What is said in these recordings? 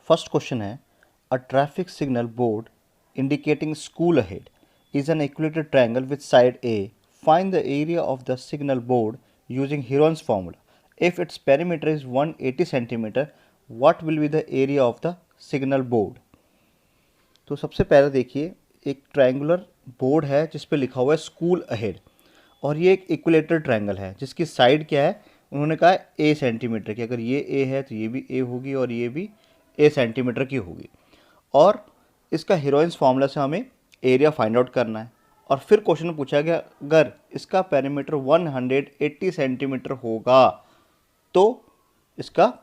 First question है, a traffic signal board indicating school ahead is an equilateral triangle with side A. Find the area of the signal board using Heron's formula. If its perimeter is 180 cm, what will be the area of the signal board? तो सबसे पहले देखिए, एक triangular board है जिस पे लिखा हुआ है स्कूल अहेड, और ये एक इक्विलेटरल ट्रायंगल है जिसकी साइड क्या है, उन्होंने कहा है ए सेंटीमीटर की। अगर ये ए है तो ये भी ए होगी और ये भी ए सेंटीमीटर की होगी। और इसका हीरोइंस फार्मूला से हमें एरिया फाइंड आउट करना है। और फिर क्वेश्चन में पूछा गया, अगर इसका पेरीमीटर 180 सेंटीमीटर होगा तो इसका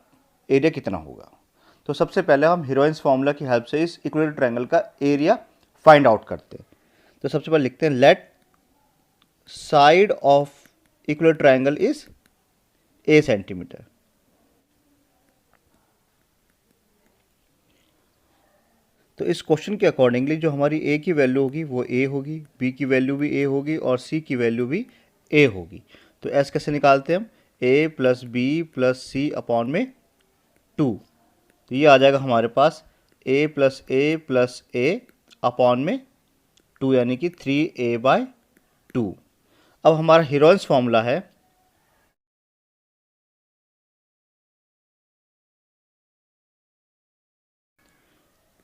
एरिया कितना होगा। तो सबसे पहले हम हीरोइंस फार्मूला की हेल्प से इस इक्विलेटरल ट्रायंगल का एरिया फाइंड आउट करते हैं। तो सबसे पहले लिखते हैं, let side of equilateral triangle is a centimetre. तो इस क्वेश्चन के अकॉर्डिंगली जो हमारी ए की वैल्यू होगी वो ए होगी, बी की वैल्यू भी ए होगी और सी की वैल्यू भी ए होगी। तो एस कैसे निकालते हैं हम, ए plus B plus C upon में 2। तो ये आ जाएगा हमारे पास ए प्लस ए अपॉन में 2, यानी कि 3a/2। अब हमारा हीरोइंस फॉर्मूला है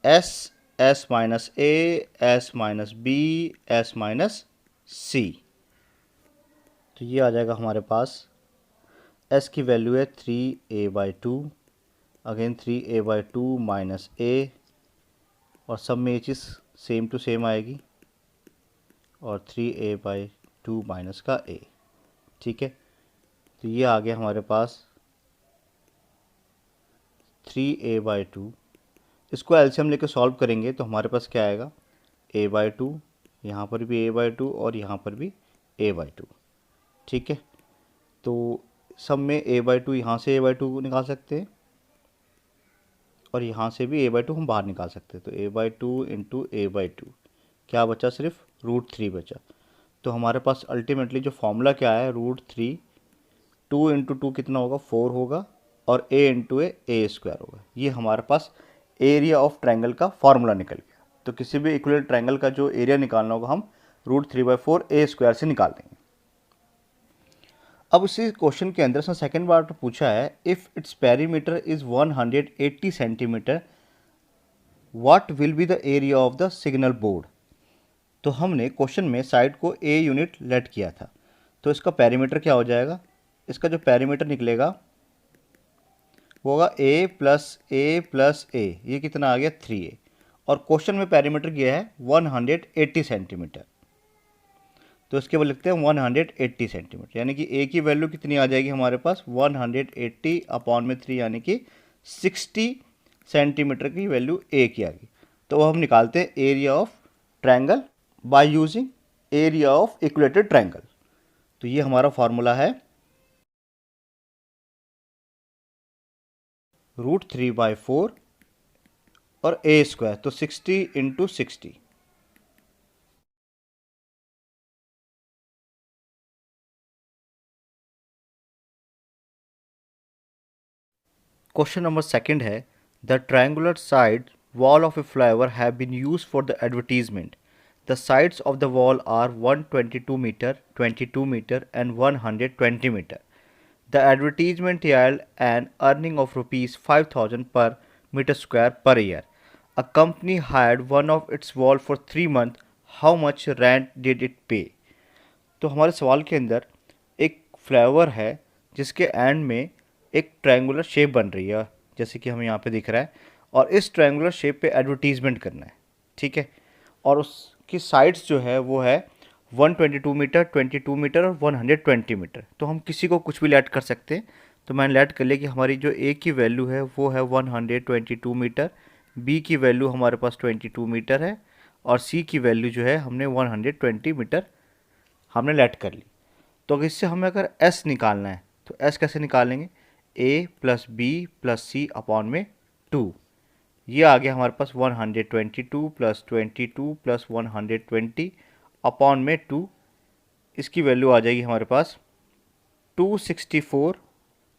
S minus A, S minus B, S minus C. तो ये आ जाएगा हमारे पास, एस की वैल्यू है 3a/2, अगेन 3a/2 माइनस ए, और सब में ये चीज़ सेम टू सेम आएगी, और 3a/2 माइनस का ए। ठीक है, तो ये आ गया हमारे पास 3a/2। इसको एलसीएम लेके सॉल्व करेंगे तो हमारे पास क्या आएगा, a/2, यहाँ पर भी a/2 और यहाँ पर भी a/2। ठीक है, तो सब में a/2, यहाँ से a/2 निकाल सकते हैं और यहाँ से भी a/2 हम बाहर निकाल सकते हैं। तो a/2 इंटू a/2 क्या बचा, सिर्फ √3 बचा। तो हमारे पास अल्टीमेटली जो फॉर्मूला क्या है, √3, 2 इंटू 2 कितना होगा, 4 होगा, और a इंटू ए स्क्वायर होगा। ये हमारे पास एरिया ऑफ ट्रायंगल का फॉर्मूला निकल गया। तो किसी भी इक्विलेटरल ट्रायंगल का जो एरिया निकालना होगा हम √3/4 ए स्क्वायर से निकाल देंगे। अब उसी क्वेश्चन के अंदर सेकंड पार्ट पूछा है, if it's perimeter is 180 centimetre, what will be the area of the signal board. तो हमने क्वेश्चन में साइड को ए यूनिट लेट किया था, तो इसका पेरीमीटर क्या हो जाएगा, इसका जो पेरीमीटर निकलेगा वो होगा a+a+a, ये कितना आ गया 3a, और क्वेश्चन में पेरीमीटर किया है 180 सेंटीमीटर। तो इसके बाद लिखते हैं 180 सेंटीमीटर, यानी कि a की वैल्यू कितनी आ जाएगी हमारे पास, 180/3, यानी कि 60 सेंटीमीटर की वैल्यू a की आ गई। तो हम निकालते हैं area of triangle by using area of equilateral triangle. तो ये हमारा फॉर्मूला है √3/4 और a स्क्वायर, तो 60 इंटू 60। क्वेश्चन नंबर सेकंड है, the triangular side wall of a flyover have been used for the advertisement. The sides of the wall are 122 metre, 22 metre and 120 metre. The advertisement yield an earning of rupees 5,000 per meter square per year. A company hired one of its wall for 3 months. How much rent did it pay? तो हमारे सवाल के अंदर एक flyover है जिसके and में एक ट्रायंगुलर शेप बन रही है, जैसे कि हमें यहाँ पे दिख रहा है, और इस ट्रायंगुलर शेप पे एडवर्टीजमेंट करना है। ठीक है, और उसकी साइड्स जो है वो है 122 मीटर, 22 मीटर और 120 मीटर। तो हम किसी को कुछ भी लेट कर सकते हैं। तो मैंने लेट कर लिया कि हमारी जो ए की वैल्यू है वो है 122 मीटर, बी की वैल्यू हमारे पास 22 मीटर है, और सी की वैल्यू जो है हमने 120 मीटर हमने लेट कर ली। तो अगर इससे हमें अगर एस निकालना है तो एस कैसे निकालेंगे, ए plus B plus C upon में 2। ये आ गया हमारे पास 122 प्लस 22 प्लस 120 अपॉन में 2। इसकी वैल्यू आ जाएगी हमारे पास 264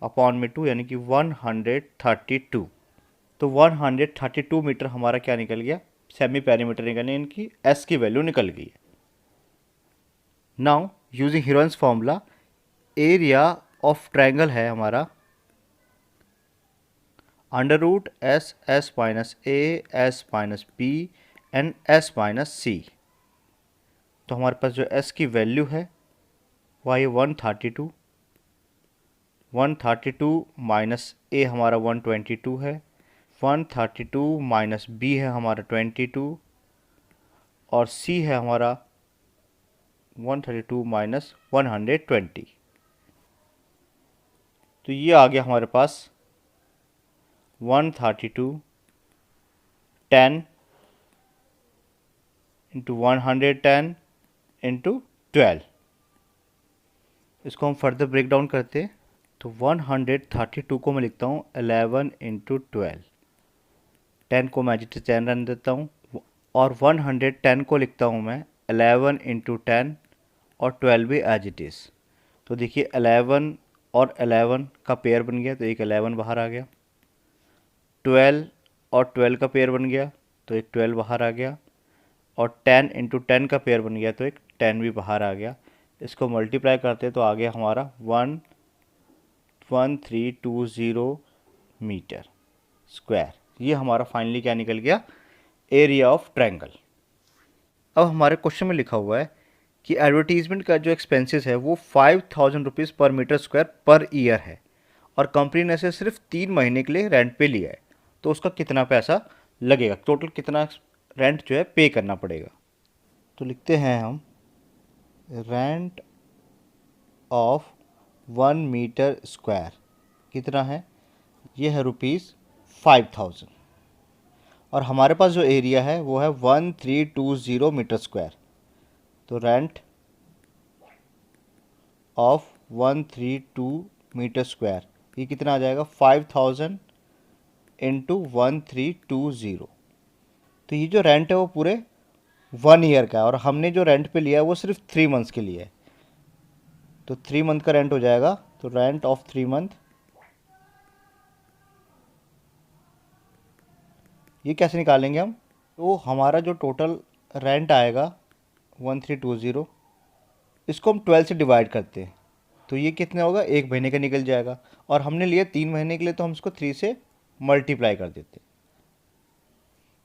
अपॉन में 2, यानी कि 132। तो 132 मीटर हमारा क्या निकल गया, सेमी पेरीमीटर निकलने, इनकी एस की वैल्यू निकल गई है। Now using Heron's formula, area of triangle है हमारा under root S S minus A S minus B and S minus C. तो हमारे पास जो एस की वैल्यू है वह ये 132, 132 माइनस ए हमारा 122 है, 132 माइनस बी है हमारा 22 और सी है हमारा 132 माइनस 120। तो ये आ गया हमारे पास 132 10 इंटू 110 इंटू 12। इसको हम फर्दर ब्रेक डाउन करते हैं तो 132 को मैं लिखता हूँ 11 इंटू 12, 10 को मैं जितने 10 रन देता हूँ, और 110 को लिखता हूँ मैं 11 इंटू 10 और 12 भी एज इट इज़। तो देखिए 11 और 11 का पेयर बन गया तो एक 11 बाहर आ गया, 12 और 12 का पेयर बन गया तो एक 12 बाहर आ गया, और 10 इंटू 10 का पेयर बन गया तो एक 10 भी बाहर आ गया। इसको मल्टीप्लाई करते तो आ गया हमारा 1320 मीटर स्क्वायर। ये हमारा फाइनली क्या निकल गया, एरिया ऑफ ट्रायंगल। अब हमारे क्वेश्चन में लिखा हुआ है कि एडवर्टीजमेंट का जो एक्सपेंसेस है वो 5000 रुपीज़ पर मीटर स्क्वायर पर ईयर है और कंपनी ने इसे सिर्फ 3 महीने के लिए रेंट पे लिया है, तो उसका कितना पैसा लगेगा, टोटल कितना रेंट जो है पे करना पड़ेगा। तो लिखते हैं हम रेंट ऑफ 1 मीटर स्क्वायर कितना है, ये है ₹5000 और हमारे पास जो एरिया है वो है 1320 मीटर स्क्वायर। तो रेंट ऑफ 132 मीटर स्क्वायर ये कितना आ जाएगा 5000 इंटू 1320। तो ये जो रेंट है वो पूरे 1 ईयर का है और हमने जो रेंट पे लिया है वो सिर्फ 3 मंथ्स के लिए है। तो 3 मंथ का रेंट हो जाएगा, तो रेंट ऑफ 3 मंथ ये कैसे निकालेंगे हम, तो हमारा जो टोटल रेंट आएगा 1320, इसको हम 12 से डिवाइड करते हैं तो ये कितना होगा, 1 महीने का निकल जाएगा, और हमने लिया 3 महीने के लिए तो हम इसको 3 से मल्टीप्लाई कर देते हैं।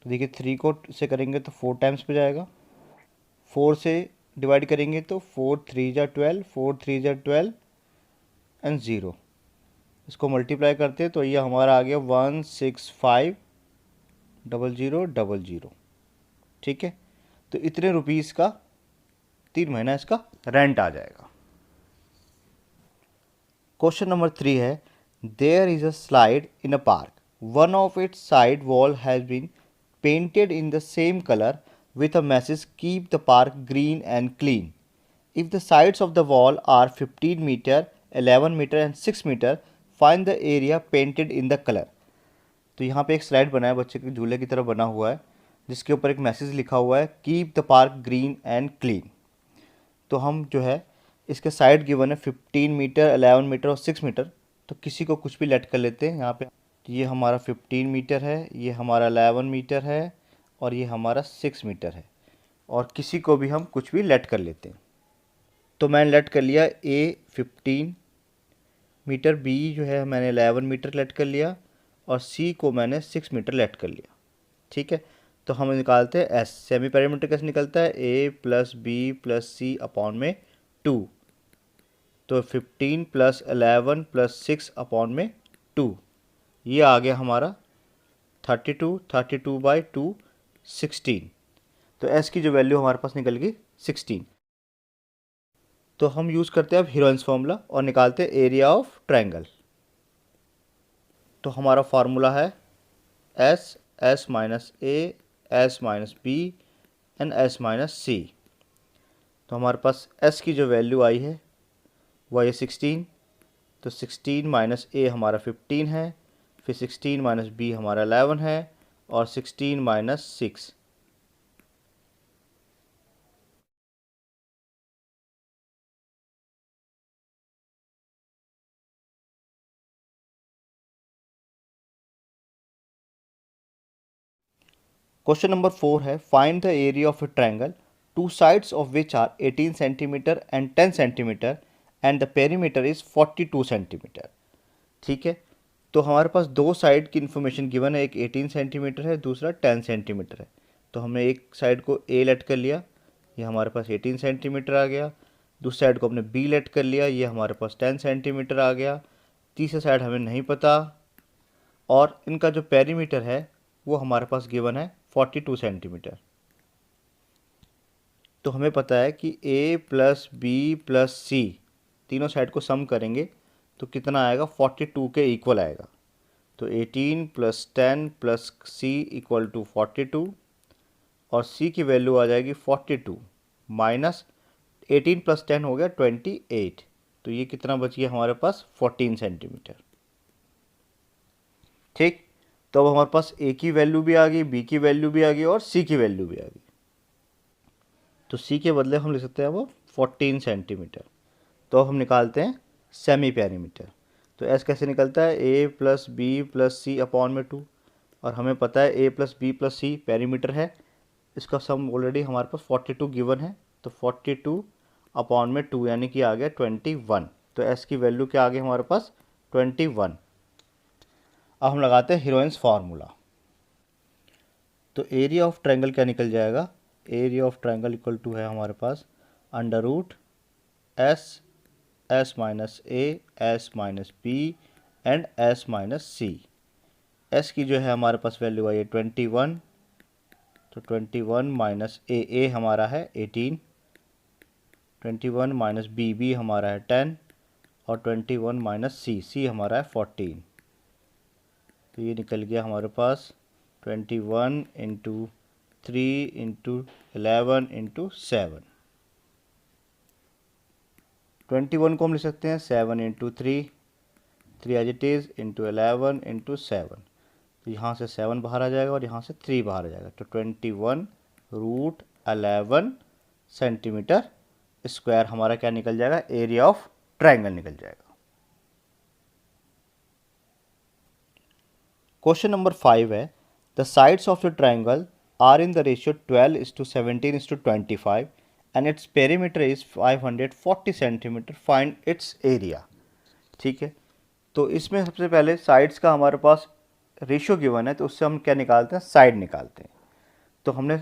तो देखिए 3 को से करेंगे तो 4 टाइम्स पे जाएगा, 4 से डिवाइड करेंगे तो 4 3 × 12, 4 3 × 12 एंड 0। इसको मल्टीप्लाई करते हैं तो ये हमारा आ गया 1650000। ठीक है, तो इतने रुपीज़ का 3 महीना इसका रेंट आ जाएगा। क्वेश्चन नंबर 3 है, there is a slide in a park, one of its side wall has been painted in the same colour with a message keep the park green and clean. If the sides of the wall are 15 meter, 11 meter and 6 meter, find the area painted in the color. तो यहाँ पे एक slide बना है बच्चे के झूले की तरह बना हुआ है जिसके ऊपर एक मैसेज लिखा हुआ है keep the park green and clean. तो हम जो है इसके साइड गिवन है 15 मीटर, 11 मीटर और 6 मीटर, तो किसी को कुछ भी लेट कर लेते हैं यहाँ पे। तो ये हमारा 15 मीटर है, ये हमारा 11 मीटर है और ये हमारा 6 मीटर है, और किसी को भी हम कुछ भी लेट कर लेते हैं। तो मैंने लेट कर लिया ए 15 मीटर, बी जो है मैंने 11 मीटर लेट कर लिया और सी को मैंने 6 मीटर लेट कर लिया। ठीक है, तो हम निकालते हैं एस, सेमी पेरीमीटर कैसे निकलता है, ए plus B plus C upon में 2। तो 15 प्लस 11 प्लस 6 अपॉन में 2, ये आ गया हमारा 32, 32/2 16। तो एस की जो वैल्यू हमारे पास निकल गई 16। तो हम यूज़ करते हैं अब हीरोइंस फॉर्मूला और निकालते हैं एरिया ऑफ ट्रायंगल। तो हमारा फार्मूला है S S minus A S minus B and S minus C. तो हमारे पास एस की जो वैल्यू आई है वह है 16। तो 16 माइनस ए हमारा 15 है, फिर 16 माइनस बी हमारा 11 है और 16 माइनस 6 क्वेश्चन नंबर 4 है find the area of a triangle two sides of which are 18 centimetre and 10 centimetre and the perimeter is 42 centimetre. ठीक है, तो हमारे पास दो साइड की इन्फॉर्मेशन गिवन है, एक 18 सेंटीमीटर है, दूसरा 10 सेंटीमीटर है। तो हमने एक साइड को ए लेट कर लिया, ये हमारे पास 18 सेंटीमीटर आ गया। दूसरी साइड को हमने बी लेट कर लिया, ये हमारे पास 10 सेंटीमीटर आ गया। तीसरी साइड हमें नहीं पता, और इनका जो पेरीमीटर है वो हमारे पास गिवन है 42 सेंटीमीटर। तो हमें पता है कि ए प्लस बी प्लस सी तीनों साइड को सम करेंगे तो कितना आएगा, 42 के इक्वल आएगा। तो 18 plus 10 plus C equal to 42, और सी की वैल्यू आ जाएगी 42 माइनस 18 प्लस 10 हो गया 28। तो ये कितना बच गया हमारे पास, 14 सेंटीमीटर। ठीक, तो अब हमारे पास ए की वैल्यू भी आ गई, बी की वैल्यू भी आ गई और सी की वैल्यू भी आ गई। तो सी के बदले हम लिख सकते हैं वो 14 सेंटीमीटर। तो अब हम निकालते हैं सेमी पेरीमीटर। तो एस कैसे निकलता है, ए plus B plus C upon में 2, और हमें पता है ए प्लस बी प्लस सी पेरीमीटर है, इसका सम ऑलरेडी हमारे पास 42 गिवन है। तो 42 अपॉन में 2 यानी कि आ गया 21। तो एस की वैल्यू क्या आ गई हमारे पास, 21। अब हम लगाते हैं हीरोइंस फार्मूला। तो एरिया ऑफ ट्रायंगल क्या निकल जाएगा, area of triangle equal to है हमारे पास under root S S minus A S minus B and S minus C. S की जो है हमारे पास वैल्यू आई है 21, तो 21 माइनस ए हमारा है 18, 21 माइनस बी हमारा है 10, और 21 माइनस सी हमारा है 14। तो ये निकल गया हमारे पास 21 इंटू 3 इंटू 11 इंटू 7। 21 को हम लिख सकते हैं 7 into 3 as it is into 11 into 7। तो यहाँ से 7 बाहर आ जाएगा और यहाँ से 3 बाहर आ जाएगा। तो 21 रूट 11 सेंटीमीटर स्क्वायर हमारा क्या निकल जाएगा, एरिया ऑफ ट्रायंगल निकल जाएगा। क्वेश्चन नंबर 5 है the sides of the triangle are in the ratio 12:17:25 and its perimeter is 540 centimetre, find its area. ठीक है, तो इसमें सबसे पहले साइड्स का हमारे पास रेशियो गिवन है, तो उससे हम क्या निकालते हैं, साइड निकालते हैं। तो हमने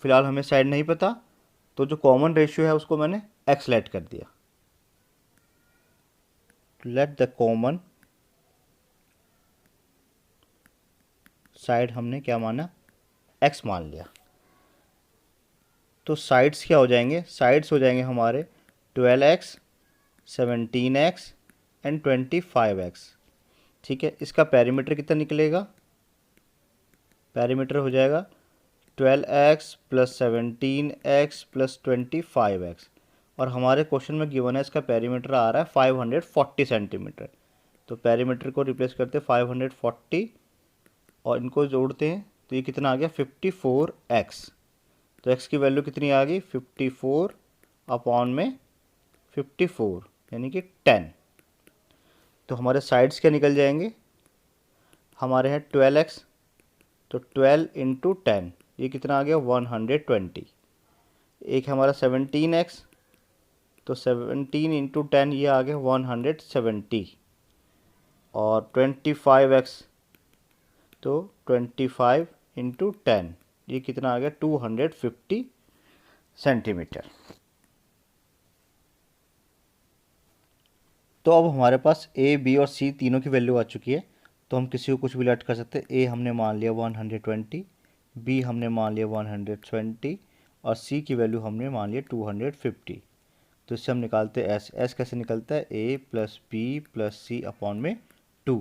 फिलहाल हमें साइड नहीं पता, तो जो कॉमन रेशियो है उसको मैंने एक्स लेट कर दिया। लेट द कॉमन साइड हमने क्या माना, एक्स मान लिया। तो साइड्स क्या हो जाएंगे, साइड्स हो जाएंगे हमारे 12x 17x एंड 25x। ठीक है, इसका पेरीमीटर कितना निकलेगा, पेरीमीटर हो जाएगा 12x plus 17x plus 25x, और हमारे क्वेश्चन में गिवन है इसका पेरीमीटर आ रहा है 540 सेंटीमीटर। तो पेरीमीटर को रिप्लेस करते 540 और इनको जोड़ते हैं तो ये कितना आ गया 54x। तो x की वैल्यू कितनी आ गई 54 अपॉन में 54 यानी कि 10। तो हमारे साइड्स क्या निकल जाएंगे, हमारे हैं 12x, तो 12 इंटू 10 ये कितना आ गया 120। एक हमारा 17x, तो 17 इंटू 10 ये आ गया 170, और 25x, तो 25 इंटू 10 ये कितना आ गया 250 सेंटीमीटर। तो अब हमारे पास ए बी और सी तीनों की वैल्यू आ चुकी है, तो हम किसी को कुछ भी लेट कर सकते हैं। ए हमने मान लिया 120, बी हमने मान लिया 120 और सी की वैल्यू हमने मान लिया 250। तो इससे हम निकालते हैं एस। एस कैसे निकलता है, ए plus B plus C upon में 2,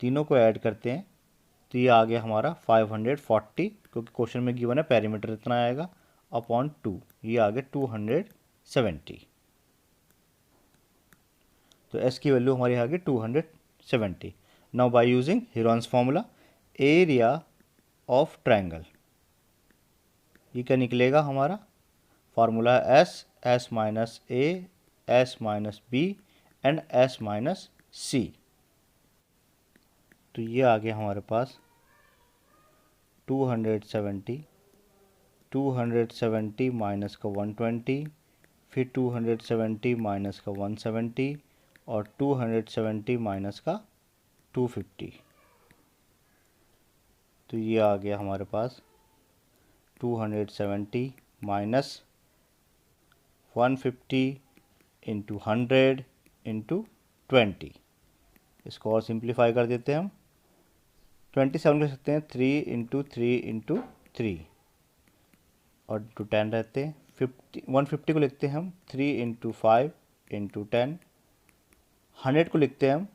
तीनों को ऐड करते हैं तो ये आ गया हमारा 540, क्योंकि क्वेश्चन में गिवन है पेरीमीटर इतना आएगा, अपॉन 2 ये आ गया 270। तो एस की वैल्यू हमारी आ गई 270। Now by using Heron's formula, area of triangle ये क्या निकलेगा हमारा, formula S S minus A S minus B and S minus C. तो ये आ गया हमारे पास 270, 270 माइनस का 120, फिर 270 माइनस का 170 और 270 माइनस का 250। तो ये आ गया हमारे पास 270 माइनस 150 इंटू 100 इंटू 20। इसको और सिंप्लीफाई कर देते हैं हम। 27 लिख सकते हैं 3 इंटू 3 इंटू 3 और इंटू 10 रहते हैं। 150 को लिखते हैं हम 3 इंटू 5 इंटू 10। 100 को लिखते हैं हम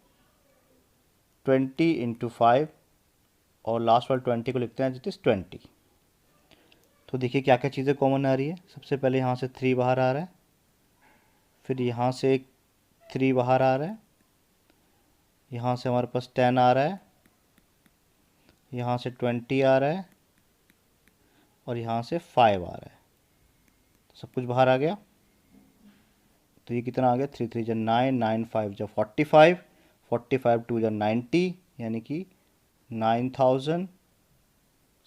20 इंटू 5 और लास्ट वाले 20 को लिखते हैं जिट इज़ 20। तो देखिए क्या क्या चीज़ें कॉमन आ रही है। सबसे पहले यहाँ से 3 बाहर आ रहा है, फिर यहाँ से 3 बाहर आ रहा है, यहाँ से हमारे पास 10 आ रहा है, यहाँ से 20 आ रहा है और यहाँ से 5 आ रहा है। तो सब कुछ बाहर आ गया। तो ये कितना आ गया 3 3 जा 9, 9 5 जा 45, 45 2 जा 90 यानी कि 9000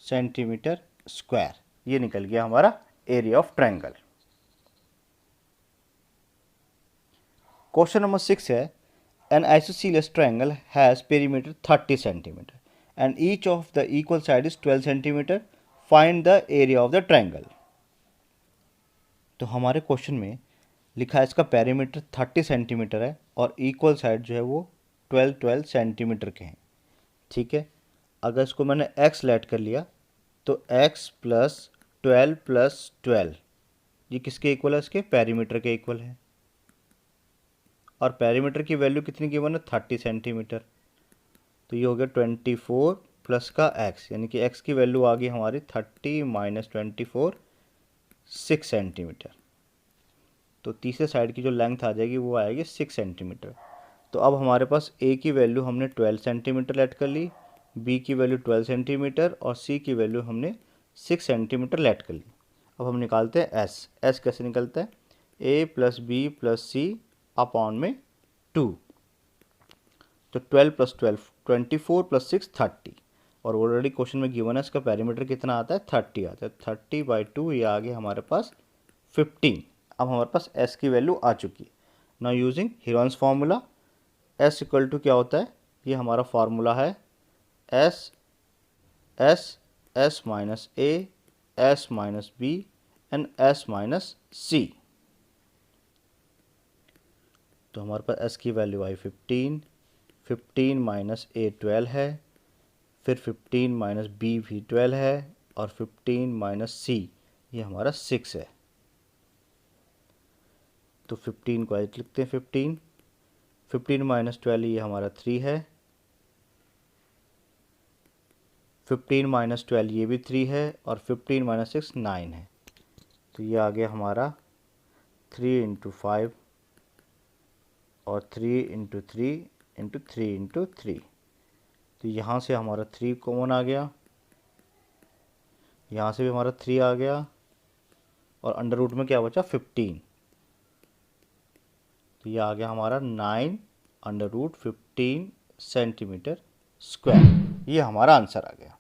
सेंटीमीटर स्क्वायर। ये निकल गया हमारा area of triangle. Question number 6 है an isosceles triangle has perimeter 30 centimetre and each of the equal side is 12 centimetre, find the area of the triangle. तो हमारे क्वेश्चन में लिखा है इसका पेरीमीटर 30 सेंटीमीटर है और इक्वल साइड जो है वो 12 सेंटीमीटर के हैं। ठीक है, अगर इसको मैंने x लेट कर लिया तो x प्लस 12 प्लस 12 ये किसके इक्वल है, इसके पेरीमीटर के इक्वल है। और पेरीमीटर की वैल्यू कितनी गिवन है 30 सेंटीमीटर। तो ये हो गया 24 प्लस का x यानी कि x की वैल्यू आ गई हमारी 30 माइनस 24 6 सेंटीमीटर। तो तीसरे साइड की जो लेंथ आ जाएगी वो आएगी 6 सेंटीमीटर। तो अब हमारे पास a की वैल्यू हमने 12 सेंटीमीटर लेट कर ली, b की वैल्यू 12 सेंटीमीटर और c की वैल्यू हमने 6 सेंटीमीटर लेट कर ली। अब हम निकालते हैं s कैसे निकलता है a plus B plus C upon में 2। तो 12 प्लस 12 24 प्लस 6 30 और ऑलरेडी क्वेश्चन में गिवन है इसका पेरीमीटर कितना आता है 30 आता है। 30/2 ये आ गया हमारे पास 15। अब हमारे पास s की वैल्यू आ चुकी है। Now using Heron's formula s equal to क्या होता है, ये हमारा फार्मूला है s minus a, s minus b and s minus c। तो हमारे पास s की वैल्यू आई 15, 15 माइनस a 12 है, फिर 15 माइनस b भी 12 है और 15 माइनस c ये हमारा 6 है। तो 15 को ऐसे लिखते हैं 15 माइनस 12 ये हमारा 3 है, 15 माइनस 12 ये भी 3 है और 15 माइनस 6 9 है। तो ये आ गया हमारा 3 इंटू 5 और 3 इंटू 3 इंटू 3 इंटू 3। तो यहाँ से हमारा 3 कॉमन आ गया, यहाँ से भी हमारा 3 आ गया और अंडर रूट में क्या बचा 15। तो ये आ गया हमारा 9 अंडर रूट 15 सेंटीमीटर स्क्वायर। ये हमारा आंसर आ गया।